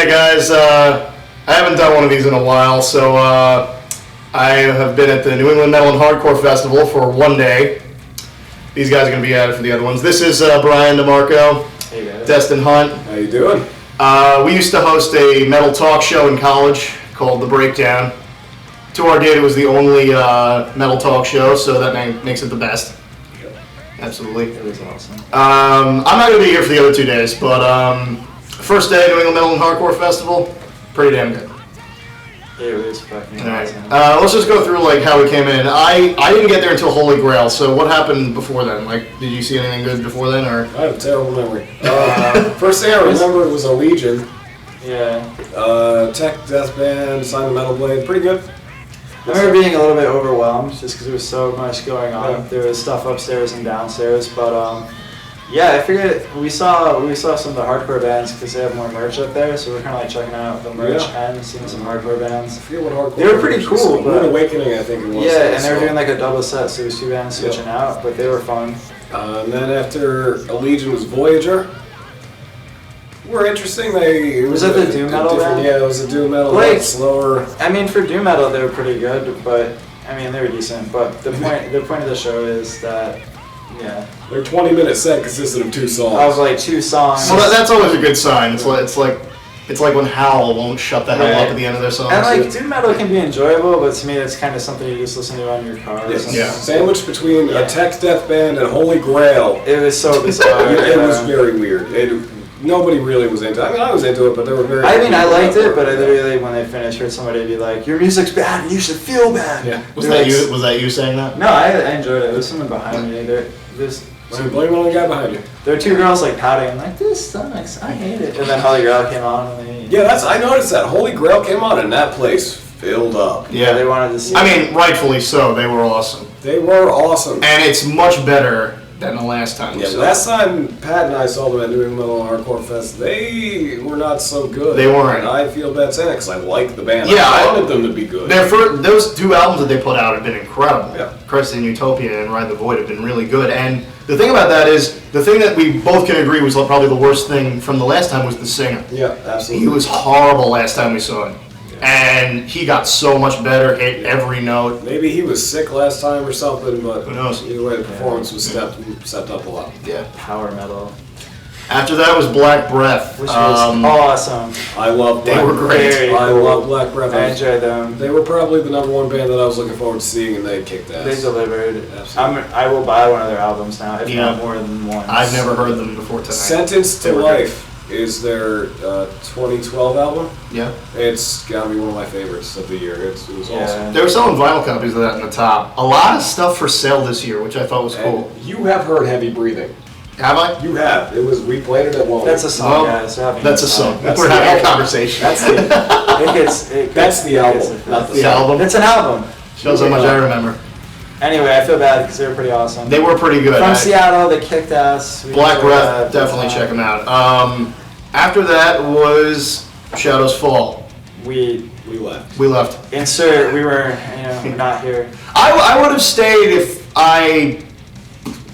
Hey guys, I haven't done one of these in a while, so I have been at the New England Metal and Hardcore Festival for one day. These guys are going to be at it for the other ones. This is Bryan DeMarco, hey guys. Destin Hunt. How you doing? We used to host a metal talk show in college called The Breakdown. To our date, it was the only metal talk show, so that makes it the best. Absolutely. It was awesome. I'm not going to be here for the other 2 days, but first day, New England Metal and Hardcore Festival, pretty damn good. It was fucking Alright, awesome. let's just go through like how we came in. I didn't get there until Holy Grail, so what happened before then? Like, did you see anything good before then, or? I have a terrible memory. First thing I remember was a Legion. Yeah. Tech Death Band, Sign the Metal Blade, pretty good. I remember being a little bit overwhelmed just because there was so much going on. Yeah. There was stuff upstairs and downstairs, but yeah, I figured we saw some of the hardcore bands because they have more merch up there, so we're kind of like checking out the merch and seeing some hardcore bands. I forget what hardcore. They were pretty cool. Rude Awakening, I think it was. Yeah, and they were doing like a double set, so there was two bands switching out, but they were fun. And then after Legion was Voyager. Were interesting. Was that the doom metal band? Yeah, it was a doom metal. Like, slower. I mean, for doom metal, they were pretty good, but I mean, they were decent. But the point of the show is that, yeah, Their 20-minute set consisted of 2 songs. I was like 2 songs. Well, that's always a good sign. It's like when Howl won't shut the hell up at the end of their songs. And like doom metal can be enjoyable, but to me, it's kind of something you just listen to on your car. Or something. Yeah. Sandwiched between a Tech Death Band and Holy Grail. It was so bizarre. It was very weird. Nobody really was into it. I mean, I was into it, but they were very... I mean, I liked it, but I literally, when they finished, heard somebody be like, "Your music's bad and you should feel bad." Yeah. Was that you saying that? No, I enjoyed it. There was someone behind me. So blame it on the guy behind you. There were 2 girls like pouting. I'm like, "This sucks. I hate it." And then Holy Grail came on, and they... Yeah, I noticed that. Holy Grail came on, and that place filled up. Yeah, they wanted to see I mean, rightfully so. They were awesome. They were awesome. And it's much better than the last time. Yeah, last time Pat and I saw them at New England Metal and Hardcore Fest, they were not so good. They weren't. And I feel bad saying it because I like the band. Yeah, I wanted them to be good. Those 2 albums that they put out have been incredible. Yeah. Crescent Utopia and Ride the Void have been really good. And the thing about that is, the thing that we both can agree was probably the worst thing from the last time was the singer. Yeah, absolutely. He was horrible last time we saw him. And he got so much better, hit every note. Maybe he was sick last time or something, but Who knows? either way, the performance was stepped up a lot. Yeah. power metal, After that was Black Breath. which was awesome. I love Black They were Breath. great. Very I cool. love Black Breath. I enjoyed them. They were probably the #1 band that I was looking forward to seeing, and they kicked ass. They delivered. Absolutely. I will buy one of their albums now, if Yeah. not more than one. I've never heard them before tonight. Sentenced They to were Life is their 2012 album. Yeah. It's gotta be one of my favorites of the year. It was awesome. They were selling vinyl copies of that in the top. A lot of stuff for sale this year, which I thought was cool. And you have heard Heavy Breathing. Have I? You have. We played it at one. That's a song, Well, guys. We're having That's a fun. song. That's We're the having a album. conversation. That's the That's the album, not the album. It's an album. Shows how much I remember. Anyway, I feel bad because they were pretty awesome. They were pretty good. From Seattle, they kicked ass. We Black enjoyed Breath, that. definitely check them out. After that was Shadows Fall. We left. We left. insert. We were, not here. I would have stayed if I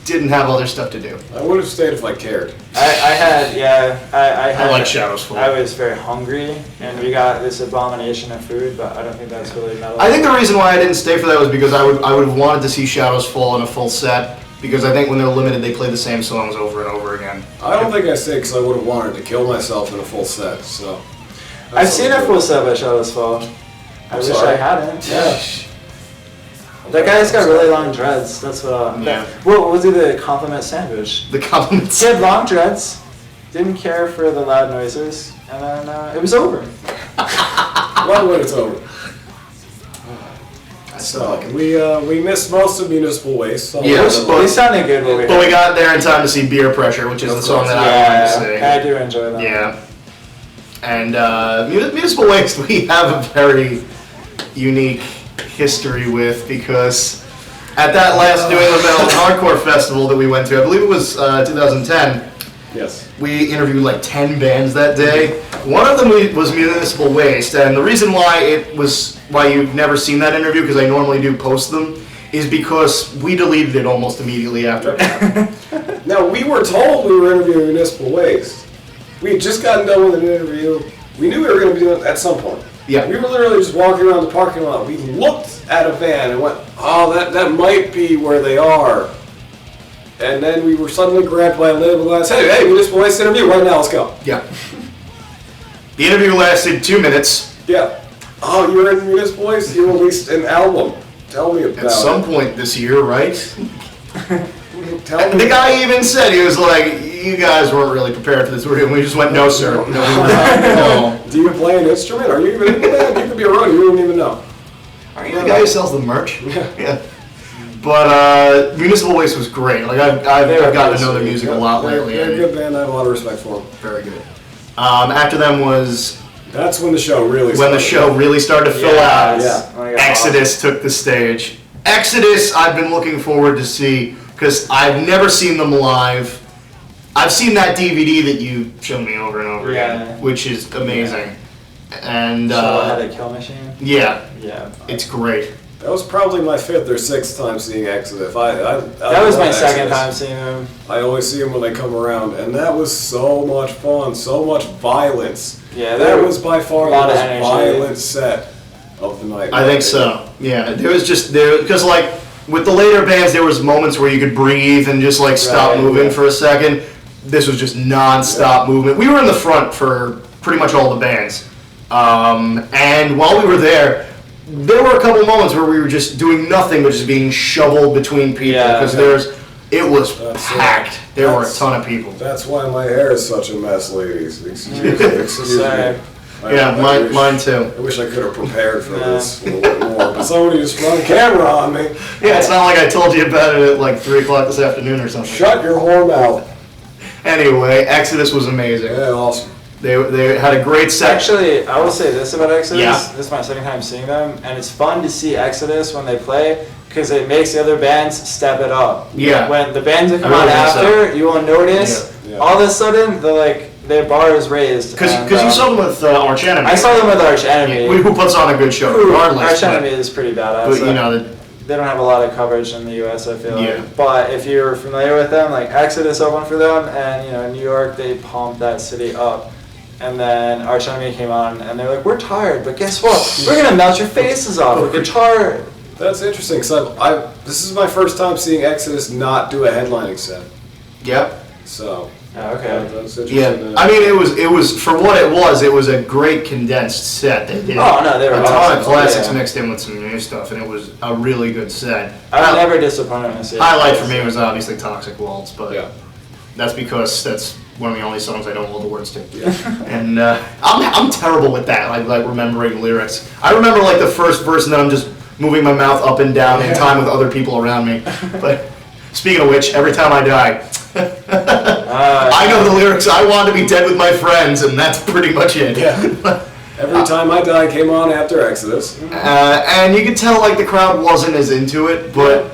didn't have other stuff to do. I would have stayed if I cared. I like Shadows Fall. I was very hungry, and we got this abomination of food, but I don't think that's really metal. I think the reason why I didn't stay for that was because I would have wanted to see Shadows Fall in a full set, because I think when they're limited they play the same songs over and over again. I don't think I stayed because I would have wanted to kill myself in a full set. So I've seen a full set by Shadows Fall. I wish sorry. I hadn't. Yeah. That guy's got really long dreads. That's what. Yeah. We'll do the compliment sandwich. The comments. He had long dreads, didn't care for the loud noises, and then it was over. Well, when it's over. So we missed most of Municipal Waste. So Yes, They sounded good when we But we got there in time to see Beer Pressure, which is the song that I wanted to sing. I do enjoy that. Yeah. And Municipal Waste we have a very unique history with, because at that last New England Metal and Hardcore Festival that we went to, I believe it was 2010, Yes. we interviewed like 10 bands that day. One of them was Municipal Waste, and the reason why you've never seen that interview, because I normally do post them, is because we deleted it almost immediately after that. Now, we were told we were interviewing Municipal Waste. We had just gotten done with an interview, we knew we were going to be doing it at some point. Yeah. We were literally just walking around the parking lot. We looked at a van and went, oh, that might be where they are. And then we were suddenly grabbed by a label glass. Hey, Municipal Waste interview right now. Let's go. Yeah. The interview lasted 2 minutes. Yeah. Oh, you were in Municipal Waste? You released an album. Tell me about it. At some point this year, right? Tell me. The guy even said, he was like, you guys weren't really prepared for this. And we just went, no, sir. No. Do you play an instrument? Are you even into that? You could be a roadie. You wouldn't even know. Are you the guy who sells the merch? Yeah. But Municipal Waste was great. Like I've gotten to know their music a lot lately. They're a good band. I have a lot of respect for them. Very good. After them was That's when the show really started. when the show really started to fill out. Yeah. Exodus took the stage. Exodus, I've been looking forward to see because I've never seen them live. I've seen that DVD that you showed me over and over again, which is amazing. And Had a Kill Machine. yeah, Yeah. it's great. That was probably my 5th or 6th time seeing Exodus. That was my second time seeing them. I always see them when they come around, and that was so much fun, so much violence. Yeah, that was by far a the lot of most energy. violent set of the night. I think so. Yeah, there was just because like with the later bands, there was moments where you could breathe and just like stop moving for a second. This was just non-stop movement. We were in the front for pretty much all the bands, and while we were there were a couple moments where we were just doing nothing but just being shoveled between people because it was packed. There were a ton of people. That's why my hair is such a mess, ladies. Excuse me. Mine too. I wish I could have prepared for this a little bit more, but somebody just run a camera on me. Yeah, it's not like I told you about it at like 3 o'clock this afternoon or something. Shut your whore mouth. Anyway, Exodus was amazing. Yeah, awesome. They had a great set. Actually, I will say this about Exodus. Yeah. This is my second time seeing them, and it's fun to see Exodus when they play because it makes the other bands step it up. Yeah. When the bands that come I on really think after, you will notice all of a sudden their bar is raised. Because you saw them with Arch Enemy. I saw them with Arch Enemy. Who puts on a good show regardless. Arch Enemy is pretty badass. But you know, they don't have a lot of coverage in the U.S. I feel Yeah. like. But if you're familiar with them, like Exodus opened for them, and New York, they pumped that city up. And then Arch Enemy came on, and they're like, "We're tired, but guess what? We're gonna melt your faces off with guitar." That's interesting, because this is my first time seeing Exodus not do a headlining set. Yep. So. Okay. That's interesting. Yeah. I mean, it was for what it was a great condensed set. They did Oh no, they were a ton awesome. of classics Yeah. mixed in with some new stuff, and it was a really good set. I'm never disappointed when I see it. Highlight for me was obviously Toxic Waltz, but Yeah. that's because that's one of the only songs I know all the words to. Yeah. And I'm terrible with that, like remembering lyrics. I remember like the first verse, and then I'm just moving my mouth up and down in time with other people around me. But speaking of which, every time I die, I know the lyrics. I want to be dead with my friends, and that's pretty much it. Yeah. Every Time I Die came on after Exodus. And you could tell like the crowd wasn't as into it, but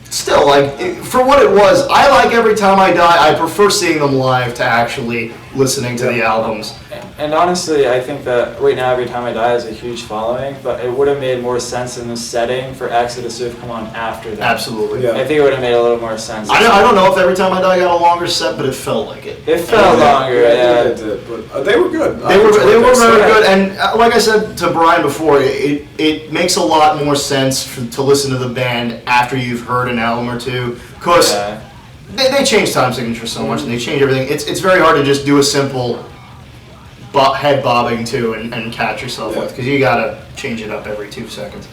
still, like for what it was, I like Every Time I Die. I prefer seeing them live to actually listening to the albums. And honestly, I think that Right Now Every Time I Die is a huge following, but it would have made more sense in the setting for Exodus to have come on after that. Absolutely. Yeah. I think it would have made a little more sense. I don't know if Every Time I Die got a longer set, but it felt like it. It felt longer, yeah. It did, but they were good. They were very good, and like I said to Brian before, it makes a lot more sense to listen to the band after you've heard an album or two, because they change time signature so much, and they change everything. It's very hard to just do a simple head bobbing to and catch yourself with, because you gotta change it up every 2 seconds.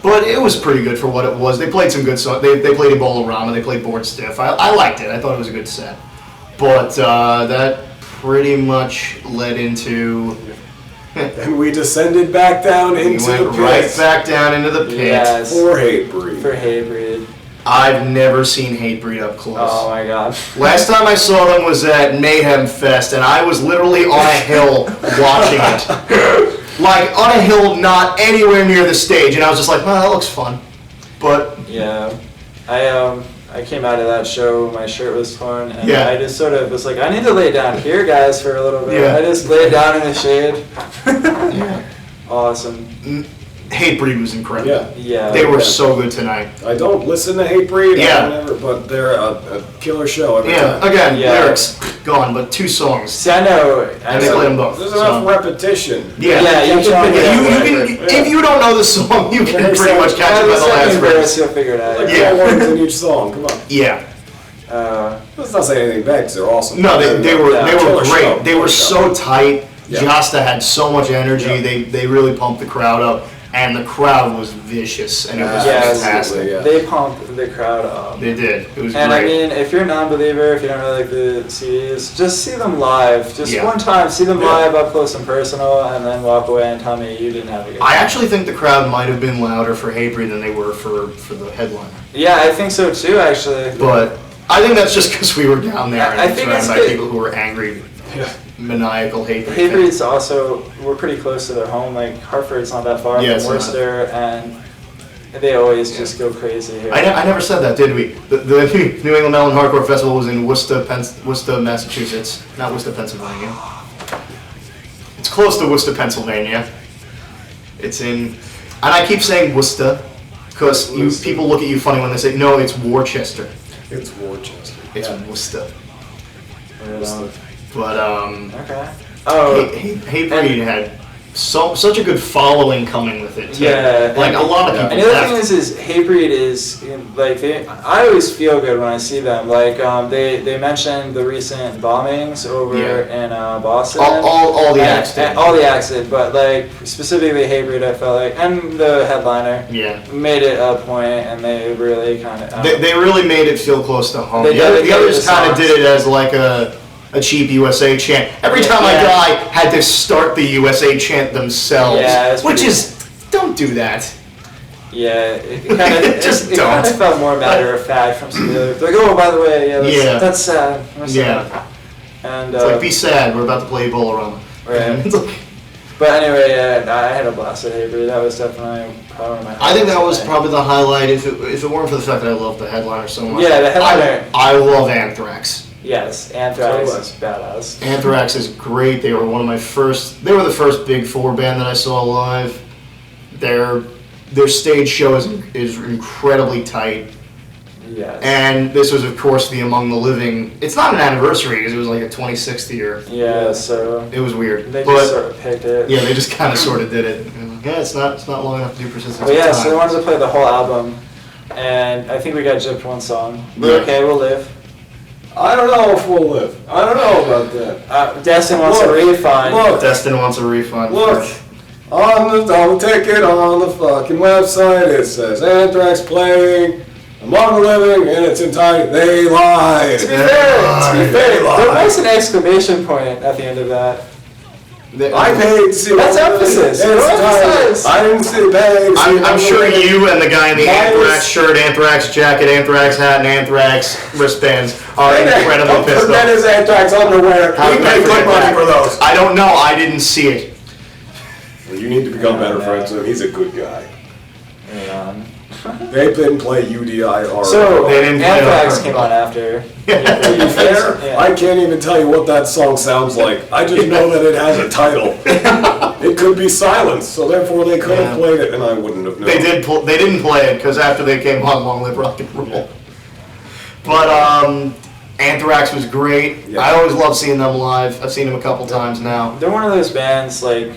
But it was pretty good for what it was. They played some good songs. They played Ebola-Rama. They played Bored Stiff. I liked it. I thought it was a good set. But that pretty much led into... And we descended back down into the pit. Right back down into the pit. Yes. For Hatebreed. For Hatebreed. I've never seen Hatebreed up close. Oh my god. Last time I saw them was at Mayhem Fest, and I was literally on a hill watching it. Like, on a hill not anywhere near the stage, and I was just like, that looks fun. But... Yeah. I came out of that show, my shirt was torn, and Yeah. I just sort of was like, I need to lay down here, guys, for a little bit. Yeah. I just laid down in the shade. Awesome. Hatebreed was incredible. Yeah. They were so good tonight. I don't listen to Hatebreed, Yeah. but they're a killer show every time. Again, lyrics. gone, but 2 songs. See, I know. And they played them both. There's enough repetition. Yeah, you Catch on can with You that. can, if you don't know the song, you can pretty much catch it by the last verse. You'll figure it out. Like Yeah. 4 words in each song. Come on. Yeah. Let's not say anything bad because they're awesome. No, they were Killer show. great. They were so tight. Yeah. Jasta had so much energy. Yeah. They really pumped the crowd up, and the crowd was vicious, and it was Yes. fantastic. Yeah. They pumped the crowd up. They did. It was And great. I mean, if you're a non-believer, if you don't really like the CDs, just see them live. Just Yeah. one time, see them Yeah. live up close and personal, and then walk away and tell me you didn't have a good time. I actually think the crowd might have been louder for Hatebreed than they were for the headliner. Yeah, I think so too, actually. But I think that's just because we were down there I and think surrounded it's by good. people who were angry, maniacal Hatebreed. Hatebreed's also, we're pretty close to their home. Like, Hartford's not that far Yeah, it's from not. Worcester, and they always just go crazy here. I never said that, did we? The New England Metal and Hardcore Festival was in Worcester, Massachusetts, not Worcester, Pennsylvania. It's close to Worcester, Pennsylvania. It's in, and I keep saying Worcester because people look at you funny when they say, no, it's Worcester. It's Worcester. It's Yeah. Worcester. Right on. But Okay. Oh, Hatebreed had such a good following coming with it too. Yeah, Like a lot of yeah. people and the other left. thing is Hatebreed is like I always feel good when I see them. Like they mentioned the recent bombings over in Boston. all the acts did. And all the acts did, but like specifically Hatebreed, I felt like, and the headliner Yeah. made it a point, and they really kind of. They really made it feel close to home. They The others dedicated the kind of songs. did it as like a cheap USA chant. Every time Yeah. a guy had to start the USA chant themselves, Yeah, it's which pretty- is, don't do that. Yeah, it kind of Just it kind don't. of felt more matter of fact from some of the other. Like, oh, by the way, Yeah. that's sad. That's Yeah. sad. And It's like, be sad, we're about to play Ebola. Right. It's like, But anyway, I had a blast at Hatebreed. That was definitely probably one of my. I think that was highlights. probably the highlight, if it weren't for the fact that I love the headliner so much. Yeah, the headliner. I love Anthrax. Yes, Anthrax So is badass. Anthrax is great. They were one of my first. They were the first Big Four band that I saw live. Their stage show is incredibly tight, Yes. and this was of course the Among the Living. It's not an anniversary because it was like a 26th year. Yeah, so It was weird, they but just sort of picked it. yeah, they just kind of sort of did it. Yeah, it's not long enough to do Persistence But yeah, of so they Time. wanted to play the whole album, and I think we got gypped one song. But Yeah. okay, we'll live. I don't know if we'll live. I don't know about that. Destin wants a Look, refund. look. Destin wants a refund. Look, on the ticket on the fucking website, it says Anthrax playing Among the Living in its entirety. They lied. To be fair, They lied. there was an exclamation point at the end of that. I paid to see That's Among the Living emphasis. in its No entirety. emphasis. I didn't see pay. I'm sure you and the guy in the Minus- Anthrax shirt, Anthrax jacket, Anthrax hat, and Anthrax wristbands are incredibly Don't pissed put that off. as Anthrax underwear. How We did I paid forget good money that? for those. I don't know. I didn't see it. Well, you need to become better friends with him. He's a good guy. And, They didn't play UDI or. so They didn't play Anthrax on came purpose. on after. To be fair, Yeah. I can't even tell you what that song sounds like. I just know that it has a title. It could be Silence, so therefore they could have Yeah. played it, and I wouldn't have known. They did. They didn't play it because after they came on, Long Live Rock and Roll. But Anthrax was great. Yeah. I always love seeing them live. I've seen them a couple times now. They're one of those bands like,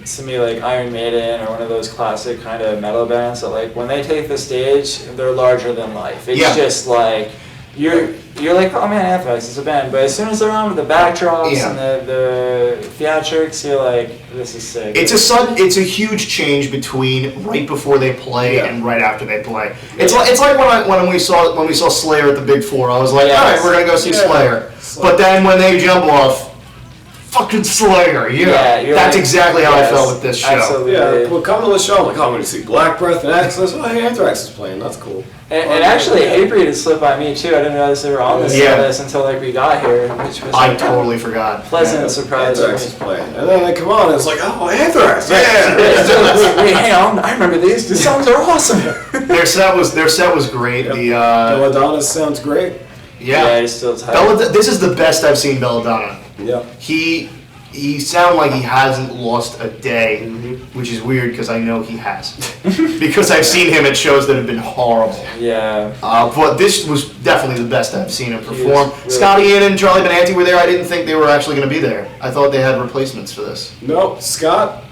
to me, like Iron Maiden or one of those classic kind of metal bands that like when they take the stage, they're larger than life. It's Yeah. just like you're like, oh man, Anthrax is a band, but as soon as they're on with the backdrops Yeah. and the theatrics, you're like, this is sick. It's a huge change between right before they play Yeah. and right after they play. It's like when we saw Slayer at the Big Four. I was like, Yes. all right, we're gonna go see Yeah. Slayer. But then when they jump off, fucking Slayer. Yeah, you're that's like, exactly how I yes, felt with this show. Absolutely. Yeah, well, come to the show. I'm like, oh, I'm going to see Black Breath and Access. Oh, hey, Anthrax is playing. That's cool. And actually, Hatebreed had slipped by me too. I didn't realize they were on this Yeah. list until like we got here, which was I like, totally forgot. pleasant surprise. Anthrax is playing. And then they come on and it's like, oh, Anthrax. Yeah. Yeah. Wait, hang on! I remember these. These songs are awesome. Their set was great. Yep. The Belladonna sounds great. yeah. he's still tight. This is the best I've seen Belladonna. Yeah. He he sounded like he hasn't lost a day, which is weird because I know he has. Because I've seen him at shows that have been horrible. Yeah. But this was definitely the best I've seen him perform. Really Scotty Ian and Charlie Benanti were there. I didn't think they were actually going to be there. I thought they had replacements for this. No, Scott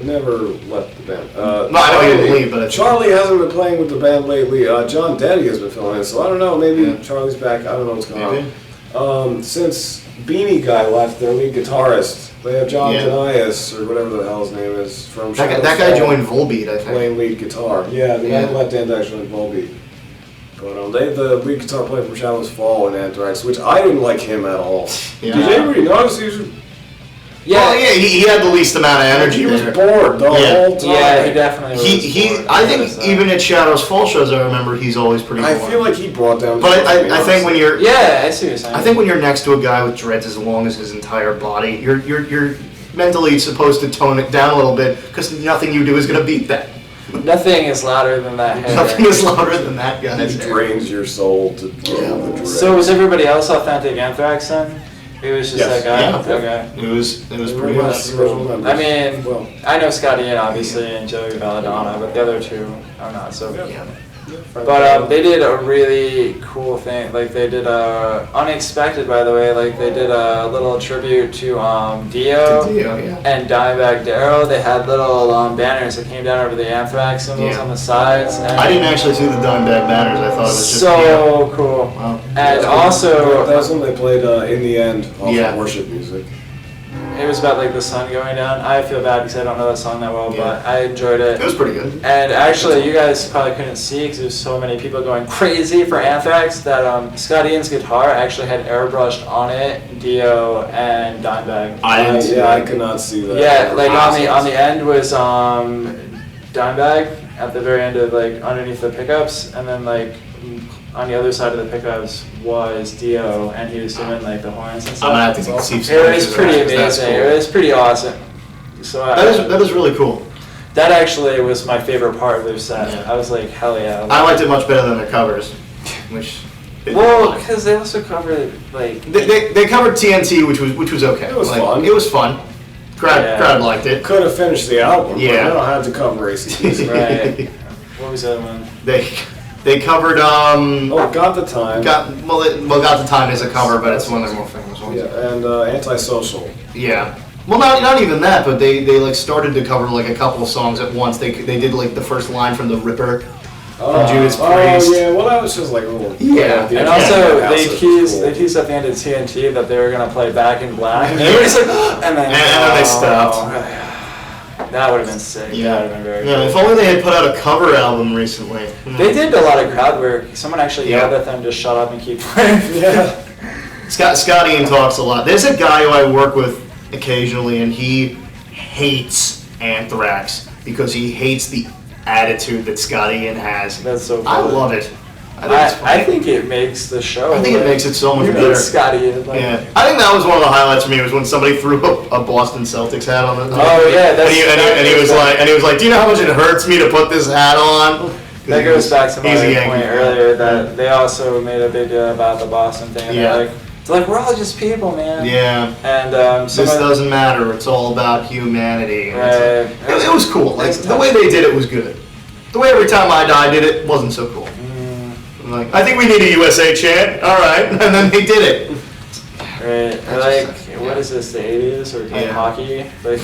never left the band. No, I know he didn't leave, but Charlie hasn't been playing with the band lately. John Daddy has been filling in, so I don't know. Maybe Charlie's back. I don't know what's going on. Since Beanie Guy left, their lead guitarist, they have John Denias, or whatever the hell his name is, from that guy joined Volbeat, I think. Playing lead guitar. Yeah, the guy left Anthrax joined Volbeat. But they have the lead guitar player from Shameless Fall in Anthrax, which I didn't like him at all. Yeah. Did anybody notice he was... Yeah, he had the least amount of energy. He was there. bored the whole time. Yeah, he definitely was. I think even at Shadows Fall shows, I remember he's always pretty bored. I feel like he brought down... But I think when you're... Yeah, I see what you're saying. I think when you're next to a guy with dreads as long as his entire body, you're mentally supposed to tone it down a little bit, because nothing you do is going to beat that. Nothing is louder than that hair. Nothing is louder than that guy's It hair. drains your soul to get out the dread. So was everybody else authentic Anthrax then? It was just Yes. that guy? Yeah. Okay. It was pretty Well, much. I mean, Well, I know Scotty Ian obviously and Joey Belladonna, but the other two are not so good. Yeah. But they did a really cool thing. Like they did unexpected, by the way. Like they did a little tribute to Dio and Dimebag Darrell. They had little banners that came down over the Anthrax symbols on the sides. And I didn't actually see the Dimebag banners. I thought it was just so cool. Wow. And also, that's when they played In the End, off Yeah. worship music. it was about like the sun going down. I feel bad because I don't know that song that well, but I enjoyed it. It was pretty good. And actually, you guys probably couldn't see because there's so many people going crazy for Anthrax that Scott Ian's guitar actually had airbrushed on it, Dio and Dimebag. I didn't see I that. could not see that. Yeah, like on the end was Dimebag at the very end of like underneath the pickups, and then like on the other side of the pickups was Dio, and he was doing like the horns and stuff. I'm gonna have to see some It was pictures of pretty that, 'cause that's amazing. cool. It was pretty awesome. So That is really cool. that actually was my favorite part of their set. Yeah. I was like, hell yeah. I liked it much better than their covers, which. Well, because they also covered like They covered TNT, which was okay. It was fun. It was fun. Crowd liked it. Could have finished the album. Yeah. But I don't have to cover ACDC. right. What was the other one? They covered Got the Time. Got the Time is a cover, but it's one of their more famous ones. Yeah, and Antisocial. Yeah. Well, not even that, but they like started to cover like a couple of songs at once. They did like the first line from The Ripper from Judas Priest. Oh yeah, well that was just like a little. Yeah. And also they teased at the end of TNT that they were gonna play Back in Black. And everybody's like, and then they stopped. That would have been sick. Yeah. That would have been very Yeah. cool. If only they had put out a cover album recently. They did a lot of crowd work. Someone actually yelled at them to shut up and keep playing. Yeah. Scott Ian talks a lot. There's a guy who I work with occasionally, and he hates Anthrax because he hates the attitude that Scott Ian has. That's so I funny. love it. I think it's funny. I think it makes the show. I think it makes it so much better. Scotty. Like, Yeah, I think that was one of the highlights for me was when somebody threw a Boston Celtics hat on it. Oh yeah, that's, and he was like, do you know how much it hurts me to put this hat on? That goes back to my He's a point Yankee fan. earlier that they also made a big deal about the Boston thing. And Yeah. they're like, we're all just people, man. Yeah. And This doesn't matter. It's all about humanity. And Right. it was cool. Like the way they did it was good. The way Every Time I Die did it wasn't so cool. I'm like, I think we need a USA chant. All right, and then they did it. Right. Like, what is this? The 80s or playing Yeah. hockey? Like,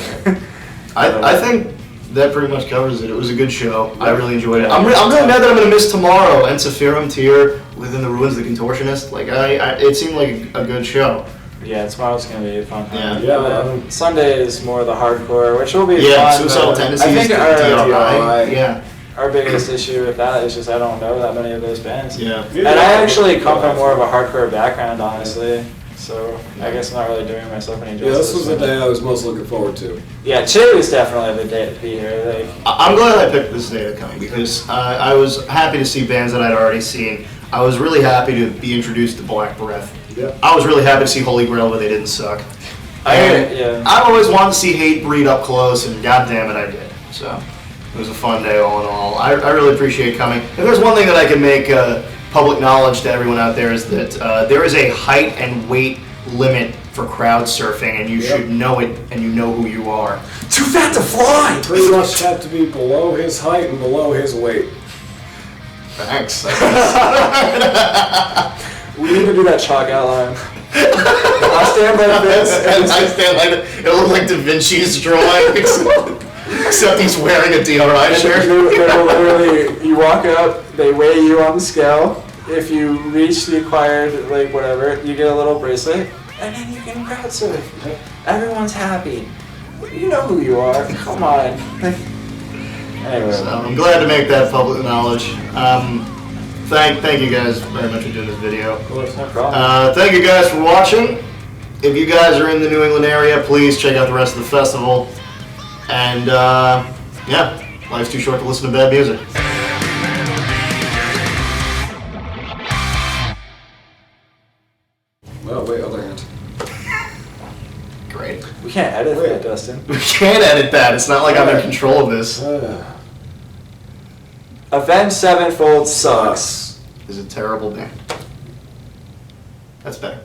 I think that pretty much covers it. It was a good show. I really enjoyed it. Yeah. I'm really mad that I'm gonna miss Tomorrow and Sephirum Tear Within the Ruins of the Contortionist. Like it seemed like a good show. yeah, tomorrow's gonna be a fun time. Yeah. And then Sunday is more the hardcore, which will be Yeah, fun. Suicidal but Tendencies. I think DRI. Yeah. our biggest issue with that is just I don't know that many of those bands. Yeah. And I actually come from more of a hardcore background, honestly. So I guess I'm not really doing myself any justice. Yeah, this was the day I was most looking forward to. Yeah, today was definitely the day to be here. Like, I'm glad I picked this day to come because I was happy to see bands that I'd already seen. I was really happy to be introduced to Black Breath. Yeah. I was really happy to see Holy Grail, but they didn't suck. yeah. I've always wanted to see Hatebreed up close, and goddamn it, I did. So it was a fun day all in all. I really appreciate coming. If there's one thing that I can make public knowledge to everyone out there is that there is a height and weight limit for crowd surfing, and you should know it, and you know who you are. Too fat to fly! Pretty much have to be below his height and below his weight. Thanks. We need to do that chalk outline. I'll stand by this. And I stand like it looks like Da Vinci's drawing, except he's wearing a DRI shirt. They're literally, you walk up, they weigh you on the scale. If you reach the acquired, like whatever, you get a little bracelet, and then you can crowd surf. Everyone's happy. You know who you are. Come on. Anyway. So I'm glad to make that public knowledge. Thank you guys very much for doing this video. Of course, no problem. Thank you guys for watching. If you guys are in the New England area, please check out the rest of the festival. And yeah, life's too short to listen to bad music. Oh, wait, other hand. Great. We can't edit that, Dustin. We can't edit that. It's not like I'm in control of this. Avenged Sevenfold sucks. Is a terrible name. That's better.